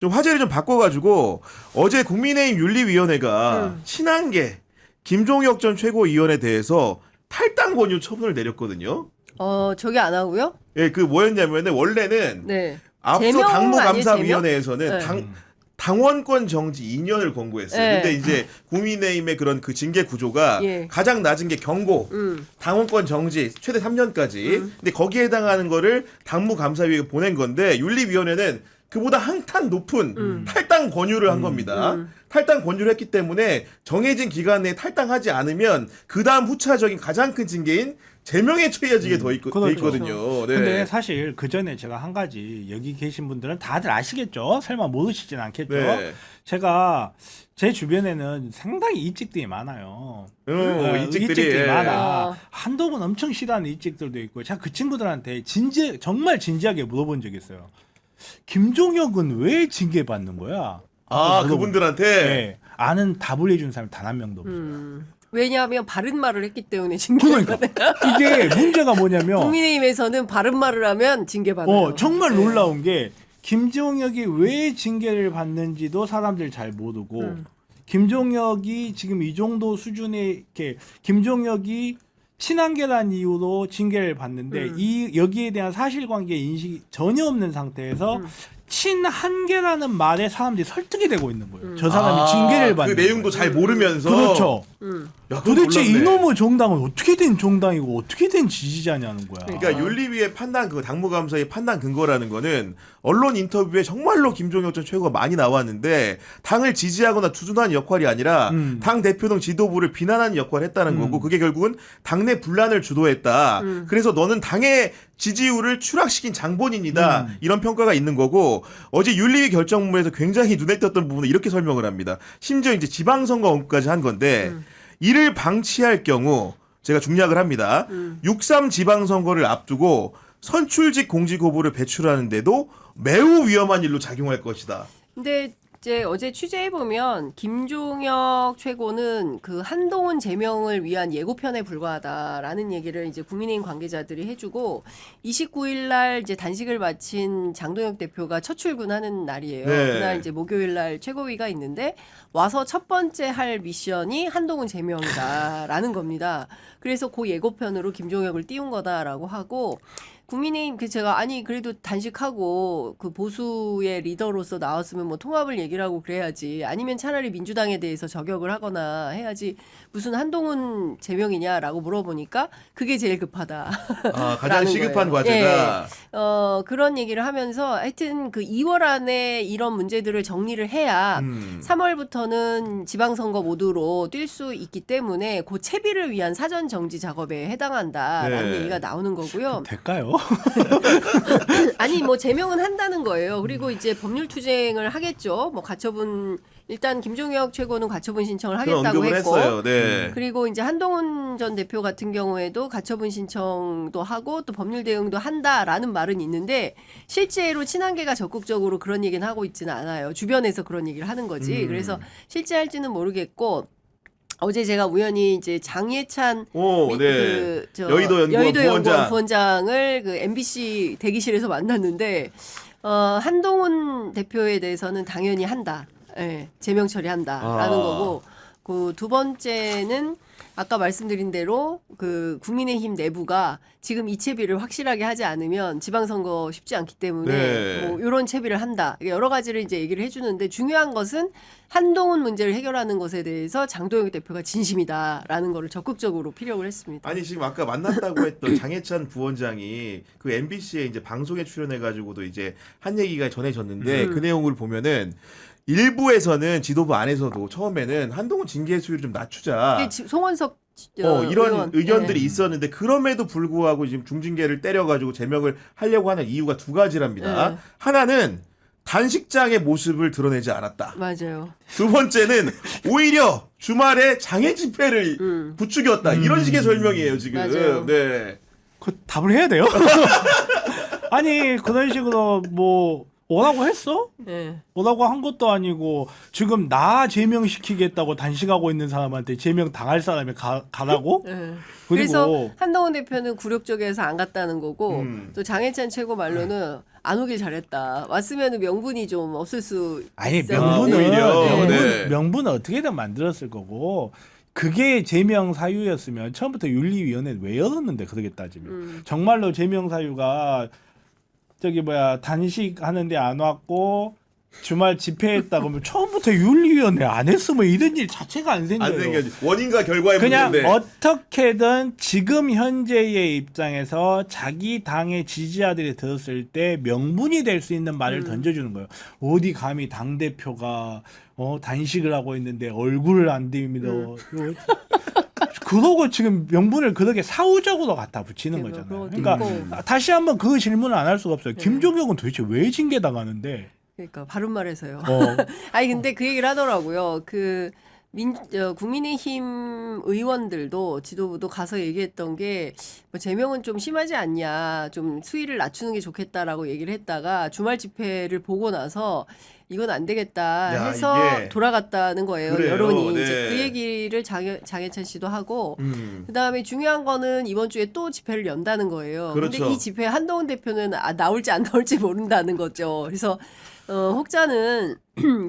좀 화제를 좀 바꿔가지고 어제 국민의힘 윤리위원회가 친한계 김종혁 전 최고위원에 대해서 탈당 권유 처분을 내렸거든요. 저기 안 하고요? 예, 그 뭐였냐면은 원래는 네. 앞서 제명 당무감사위원회에서는 아니에요, 당원권 정지 2년을 권고했어요. 네. 근데 이제 국민의힘의 그런 그 징계 구조가 예. 가장 낮은 게 경고, 당원권 정지 최대 3년까지. 근데 거기에 해당하는 거를 당무감사위에 보낸 건데 윤리위원회는 그보다 한탄 높은 탈당 권유를 한 겁니다. 탈당 권유를 했기 때문에 정해진 기간 내에 탈당하지 않으면 그 다음 후차적인 가장 큰 징계인 제명에 처해지게 돼 있거든요. 네. 근데 사실 그 전에 제가 한 가지 여기 계신 분들은 다들 아시겠죠? 설마 모르시진 않겠죠? 네. 제가 제 주변에는 상당히 이직들이 많아요. 이직들이 많아. 한동훈 엄청 싫어하는 이직들도 있고, 제가 그 친구들한테 정말 진지하게 물어본 적이 있어요. 김종혁은 왜 징계받는 거야? 아, 그분들한테 네, 아는 답을 해준 사람이 단 한 명도 없어요. 왜냐하면 바른 말을 했기 때문에 징계를 그러니까 받아요. 이게 문제가 뭐냐면 국민의힘에서는 바른 말을 하면 징계받아요. 정말 네. 놀라운 게 김종혁이 왜 징계를 받는지도 사람들 잘 모르고 김종혁이 지금 이 정도 수준의 이렇게 김종혁이 친한계란 이유로 징계를 받는데 이 여기에 대한 사실관계 인식이 전혀 없는 상태에서 친한계라는 말에 사람들이 설득이 되고 있는 거예요. 저 사람이 징계를 받는 그 내용도 거예요. 잘 모르면서 그렇죠. 야, 그건 도대체 몰랐네. 이놈의 정당은 어떻게 된 정당이고 어떻게 된 지지자냐는 거야. 그러니까 윤리위의 판단, 그 당무감사의 판단 근거라는 거는 언론 인터뷰에 정말로 김종혁 전 최고가 많이 나왔는데 당을 지지하거나 투준하는 역할이 아니라 당 대표 등 지도부를 비난하는 역할을 했다는 거고 그게 결국은 당내 분란을 주도했다. 그래서 너는 당의 지지율을 추락시킨 장본인이다. 이런 평가가 있는 거고 어제 윤리위 결정문에서 굉장히 눈에 띄었던 부분을 이렇게 설명을 합니다. 심지어 이제 지방선거 언급까지 한 건데 이를 방치할 경우 제가 중략을 합니다. 6.3 지방선거를 앞두고 선출직 공직후보를 배출하는데도 매우 위험한 일로 작용할 것이다. 근데 이제 어제 취재해 보면 김종혁 최고는 그 한동훈 제명을 위한 예고편에 불과하다라는 얘기를 이제 국민의힘 관계자들이 해주고 29일 날 이제 단식을 마친 장동혁 대표가 첫 출근하는 날이에요. 네. 그날 이제 목요일 날 최고위가 있는데 와서 첫 번째 할 미션이 한동훈 제명이다라는 겁니다. 그래서 그 예고편으로 김종혁을 띄운 거다라고 하고. 국민의힘 제가 아니 그래도 단식하고 그 보수의 리더로서 나왔으면 뭐 통합을 얘기를 하고 그래야지 아니면 차라리 민주당에 대해서 저격을 하거나 해야지 무슨 한동훈 제명이냐라고 물어보니까 그게 제일 급하다. 아, 가장 시급한 거예요. 과제다. 예. 그런 얘기를 하면서 하여튼 그 2월 안에 이런 문제들을 정리를 해야 3월부터는 지방선거 모드로 뛸 수 있기 때문에 그 채비를 위한 사전 정지 작업에 해당한다라는 네. 얘기가 나오는 거고요. 될까요? 아니 뭐 제명은 한다는 거예요. 그리고 이제 법률 투쟁을 하겠죠. 뭐 가처분 일단 김종혁 최고는 가처분 신청을 하겠다고 언급을 했고. 했어요. 네. 그리고 이제 한동훈 전 대표 같은 경우에도 가처분 신청도 하고 또 법률 대응도 한다라는 말은 있는데 실제로 친한계가 적극적으로 그런 얘기는 하고 있지는 않아요. 주변에서 그런 얘기를 하는 거지. 그래서 실제 할지는 모르겠고 어제 제가 우연히 이제 장예찬 네. 여의도 연구원 부원장을 그 MBC 대기실에서 만났는데 한동훈 대표에 대해서는 당연히 한다. 예, 제명 처리한다라는 거고 그 두 번째는 아까 말씀드린 대로 그 국민의힘 내부가 지금 이 채비를 확실하게 하지 않으면 지방선거 쉽지 않기 때문에 네. 뭐 이런 채비를 한다. 여러 가지를 이제 얘기를 해주는데 중요한 것은 한동훈 문제를 해결하는 것에 대해서 장동혁 대표가 진심이다라는 거를 적극적으로 피력을 했습니다. 아니 지금 아까 만났다고 했던 장해찬 부원장이 그 MBC에 이제 방송에 출연해가지고도 이제 한 얘기가 전해졌는데 그 내용을 보면은 일부에서는 지도부 안에서도 처음에는 한동훈 징계 수위를 좀 낮추자. 이게 송원석 이런 의원. 의견들이 네. 있었는데 그럼에도 불구하고 지금 중징계를 때려가지고 제명을 하려고 하는 이유가 두 가지랍니다. 네. 하나는 단식장의 모습을 드러내지 않았다. 맞아요. 두 번째는 오히려 주말에 장애 집회를 부추겼다. 이런 식의 설명이에요 지금. 맞아요. 네. 그 답을 해야 돼요? 아니 그런 식으로 뭐 오라고 했어? 네. 오라고 한 것도 아니고 지금 나 제명시키겠다고 단식하고 있는 사람한테 제명 당할 사람이 가라고? 네. 그리고 그래서 한동훈 대표는 굴욕적이어서 안 갔다는 거고 또 장해찬 최고 말로는 안 오길 잘했다. 왔으면 명분이 좀 없을 수 아니 있어요. 오히려. 네. 명분은 어떻게든 만들었을 거고 그게 제명 사유였으면 처음부터 윤리위원회는 왜 열었는데 그러게 따지면 정말로 제명 사유가 저기 뭐야 단식하는데 안 왔고 주말 집회했다 그러면 처음부터 윤리위원회 안 했으면 이런 일 자체가 안 생겨요. 안 생겨지. 원인과 결과의 그냥 문제인데. 어떻게든 지금 현재의 입장에서 자기 당의 지지자들이 들었을 때 명분이 될 수 있는 말을 던져주는 거예요. 어디 감히 당 대표가 단식을 하고 있는데 얼굴을 안 들이밀어. 그러고 지금 명분을 그렇게 사후적으로 갖다 붙이는 네, 거잖아요. 그것도 그러니까 있고. 다시 한번 그 질문을 안 할 수가 없어요. 김종혁은 도대체 왜 징계당하는데? 그러니까 바른 말해서요. 어. 아니 근데 그 얘기를 하더라고요. 그 국민의힘 의원들도 지도부도 가서 얘기했던 게 뭐 제명은 좀 심하지 않냐, 좀 수위를 낮추는 게 좋겠다라고 얘기를 했다가 주말 집회를 보고 나서 이건 안 되겠다 야, 해서 이게 돌아갔다는 거예요. 그래요. 여론이 네. 이제 그 얘기를 장해찬 씨도 하고 그다음에 중요한 거는 이번 주에 또 집회를 연다는 거예요. 그렇죠. 근데 이 집회 한동훈 대표는 나올지 안 나올지 모른다는 거죠. 그래서 혹자는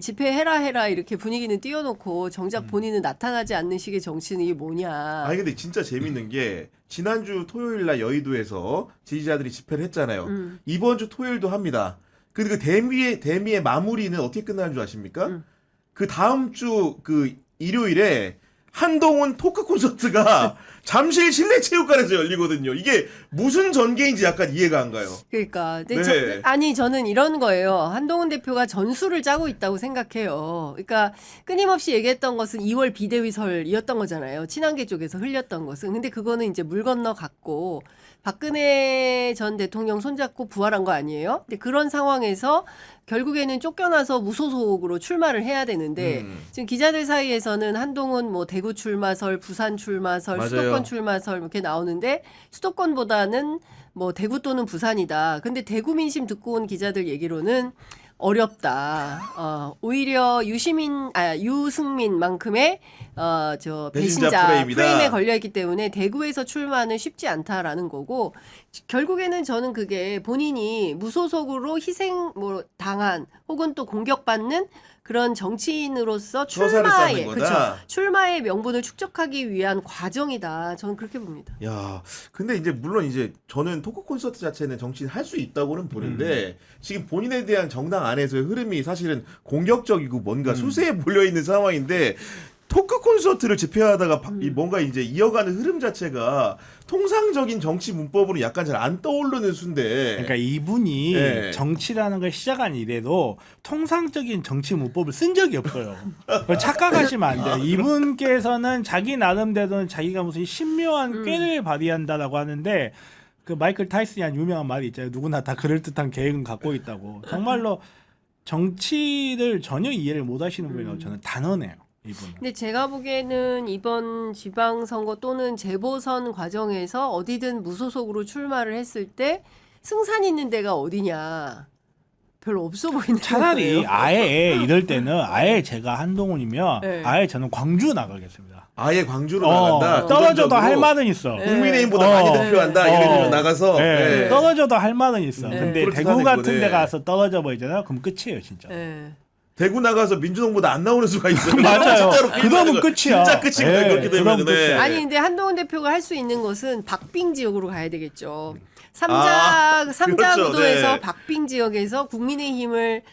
집회해라 이렇게 분위기는 띄워놓고 정작 본인은 나타나지 않는 식의 정치는 이게 뭐냐. 아니 근데 진짜 재밌는 게 지난주 토요일 날 여의도에서 지지자들이 집회를 했잖아요. 이번 주 토요일도 합니다. 근데 그 대미의 마무리는 어떻게 끝나는 줄 아십니까? 그 다음 주 그 일요일에 한동훈 토크 콘서트가 잠실 실내체육관에서 열리거든요. 이게 무슨 전개인지 약간 이해가 안 가요. 그러니까 근데 네. 저는 이런 거예요. 한동훈 대표가 전술을 짜고 있다고 생각해요. 그러니까 끊임없이 얘기했던 것은 2월 비대위설이었던 거잖아요. 친한계 쪽에서 흘렸던 것은. 근데 그거는 이제 물 건너 갔고 박근혜 전 대통령 손잡고 부활한 거 아니에요? 근데 그런 상황에서 결국에는 쫓겨나서 무소속으로 출마를 해야 되는데 지금 기자들 사이에서는 한동훈 뭐 대구 출마설, 부산 출마설, 맞아요. 수도권 출마설 이렇게 나오는데 수도권보다는 뭐 대구 또는 부산이다. 근데 대구 민심 듣고 온 기자들 얘기로는 어렵다. 오히려 유승민만큼의 저 배신자 배신자 프레임이다. 프레임에 걸려 있기 때문에 대구에서 출마는 쉽지 않다라는 거고 결국에는 저는 그게 본인이 무소속으로 희생 뭐 당한 혹은 또 공격받는 그런 정치인으로서 서사를 쌓는 거다. 그렇죠. 출마의 명분을 축적하기 위한 과정이다. 저는 그렇게 봅니다. 야, 근데 이제 물론 이제 저는 토크 콘서트 자체는 정치인 할 수 있다고는 보는데 지금 본인에 대한 정당 안에서의 흐름이 사실은 공격적이고 뭔가 수세에 몰려 있는 상황인데 토크 콘서트를 집회하다가 뭔가 이제 이어가는 흐름 자체가 통상적인 정치 문법으로 약간 잘 안 떠오르는 수인데. 그러니까 이분이 네. 정치라는 걸 시작한 이래로 통상적인 정치 문법을 쓴 적이 없어요. 착각하시면 안 돼요. 이분께서는 자기 나름대로는 자기가 무슨 신묘한 꾀를 발휘한다라고 하는데 그 마이클 타이슨이 한 유명한 말이 있잖아요. 누구나 다 그럴듯한 계획은 갖고 있다고. 정말로 정치를 전혀 이해를 못 하시는 분이라고 저는 단언해요. 이분은. 근데 제가 보기에는 이번 지방선거 또는 재보선 과정에서 어디든 무소속으로 출마를 했을 때 승산 있는 데가 어디냐. 별로 없어 보이는 차라리 거예요. 아예 이럴 때는 아예 제가 한동훈이면 네. 아예 저는 광주 나가겠습니다. 아예 광주로 나간다. 떨어져도 도전적으로. 할 말은 있어. 국민의힘보다 많이 득표한다. 이런 식으로 나가서. 네. 네. 떨어져도 할 말은 있어. 네. 근데 그렇게 대구 같은 사는 데 거네. 가서 떨어져 버리잖아요. 그럼 끝이에요, 진짜. 네. 대구 나가서 민주당보다 안 나오는 수가 있어요. 맞아요. 진짜로 그러면 끝이야. 진짜 끝입니다. 네, 그렇게 그럼 되면. 끝이야. 아니 근데 한동훈 대표가 할 수 있는 것은 박빙 지역으로 가야 되겠죠. 아, 삼자 그렇죠. 구도에서 네. 박빙 지역에서 국민의힘을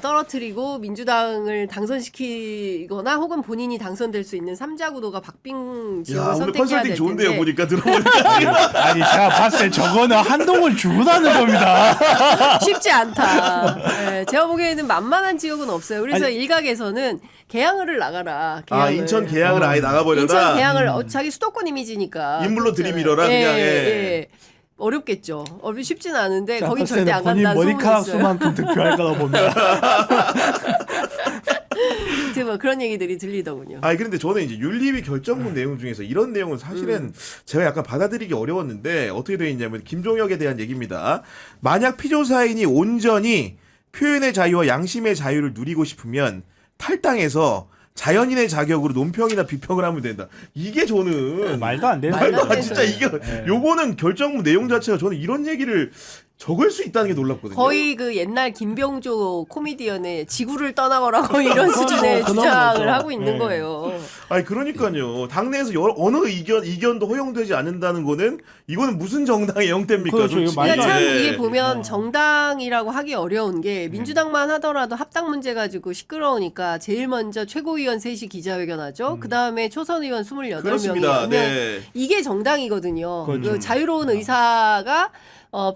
떨어뜨리고 민주당을 당선시키거나 혹은 본인이 당선될 수 있는 삼자 구도가 박빙 지역을 야, 오늘 선택해야 컨설팅 될 좋은데요. 텐데 보니까 들어보니까. 아니 제가 봤을 때 저거는 한동훈 죽으라는 겁니다. 쉽지 않다. 네, 제가 보기에는 만만한 지역은 없어요. 그래서 아니, 일각에서는 개항을 나가라. 아, 개항을. 인천 계양을 아예 나가버려라. 인천 개항을 자기 수도권 이미지니까 인물로 그렇잖아요. 들이밀어라, 그냥, 예. 예. 어렵겠죠. 쉽진 않은데 제가 거긴 봤을 절대 때는 안 본인 간다는 소문이 머리카락 있어요. 수만큼 득표할 거라고 봅니다. 이제 뭐 그런 얘기들이 들리더군요. 아니 그런데 저는 이제 윤리위 결정문 내용 중에서 이런 내용은 사실은 제가 약간 받아들이기 어려웠는데 어떻게 되어 있냐면 김종혁에 대한 얘기입니다. 만약 피조사인이 온전히 표현의 자유와 양심의 자유를 누리고 싶으면 탈당해서 자연인의 자격으로 논평이나 비평을 하면 된다. 이게 저는 말도 안 되는 말도 안 아, 되는 진짜 이게 네. 요거는 결정문 내용 자체가 저는 이런 얘기를 적을 수 있다는 게 놀랍거든요. 거의 그 옛날 김병조 코미디언의 지구를 떠나거라 거의 이런 수준의 그런 주장을 거죠. 하고 있는 네. 거예요. 아니 그러니까요. 당내에서 어느 의견도 허용되지 않는다는 거는 이거는 무슨 정당의 형태입니까? 그렇죠. 이거 솔직히. 말도 그러니까 안 참 돼. 이게 보면 네. 정당이라고 하기 어려운 게 민주당만 하더라도 합당 문제 가지고 시끄러우니까 제일 먼저 최고위원 셋이 기자회견하죠. 그다음에 초선 의원 28명이 그렇습니다. 네. 이게 정당이거든요. 그렇죠. 그 자유로운 의사가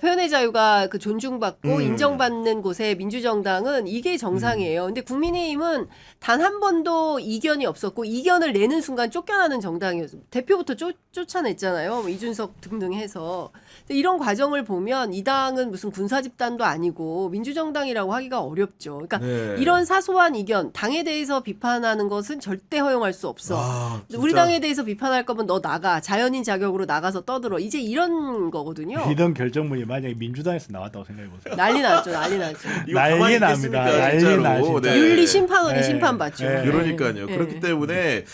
표현의 자유가 그 존중받고 음. 인정받는 곳에 민주정당은 이게 정상이에요. 근데 국민의힘은 단 한 번도 이견이 없었고 이견을 내는 순간 쫓겨나는 정당이었어요. 대표부터 쫓아냈잖아요. 뭐 이준석 등등 해서. 근데 이런 과정을 보면 이 당은 무슨 군사집단도 아니고 민주정당이라고 하기가 어렵죠. 그러니까 네. 이런 사소한 이견, 당에 대해서 비판하는 것은 절대 허용할 수 없어. 아, 진짜. 우리 당에 대해서 비판할 거면 너 나가. 자연인 자격으로 나가서 떠들어. 이제 이런 거거든요. 이런 결정문이 만약에 민주당에서 나왔다고 생각해 보세요. 난리 났죠. 난리 났죠. 이거 가만히 난리 있겠습니까, 납니다. 난리 진짜로. 나, 진짜. 윤리 심판원이 네. 심판받죠. 네. 그러니까요. 네. 그렇기 때문에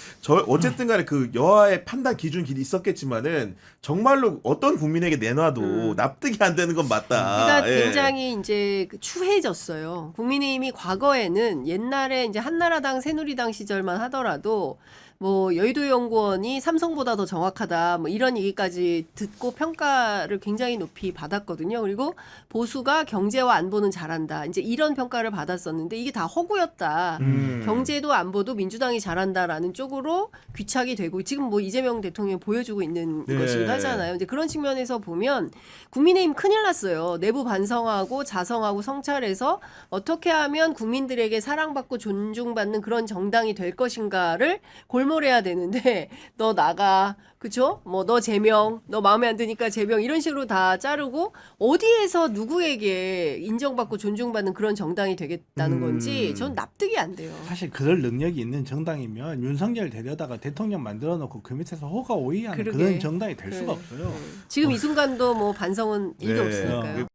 어쨌든 간에 그 여하의 판단 기준이 있었겠지만은 정말로 어떤 국민에게 내놔도 납득이 안 되는 건 맞다. 그러니까 예. 굉장히 이제 그 추해졌어요. 국민의힘이 과거에는 옛날에 이제 한나라당, 새누리당 시절만 하더라도 뭐 여의도연구원이 삼성보다 더 정확하다 뭐 이런 얘기까지 듣고 평가를 굉장히 높이 받았거든요. 그리고 보수가 경제와 안보는 잘한다. 이제 이런 평가를 받았었는데 이게 다 허구였다. 경제도 안보도 민주당이 잘한다라는 쪽으로 귀착이 되고 지금 뭐 이재명 대통령이 보여주고 있는 네. 것이기도 하잖아요. 근데 그런 측면에서 보면 국민의힘 큰일 났어요. 내부 반성하고 자성하고 성찰해서 어떻게 하면 국민들에게 사랑받고 존중받는 그런 정당이 될 것인가를 골몰해야 되는데 너 나가 그쵸? 뭐 너 제명, 너 마음에 안 드니까 제명 이런 식으로 다 자르고 어디에서 누구에게 인정받고 존중받는 그런 정당이 되겠다는 건지 전 납득이 안 돼요. 사실 그럴 능력이 있는 정당이면 윤석열 데려다가 대통령 만들어 놓고 그 밑에서 호가 오이하는 그러게. 그런 정당이 될 네. 수가 없어요. 지금 이 순간도 뭐 반성은 일도 네. 없으니까요.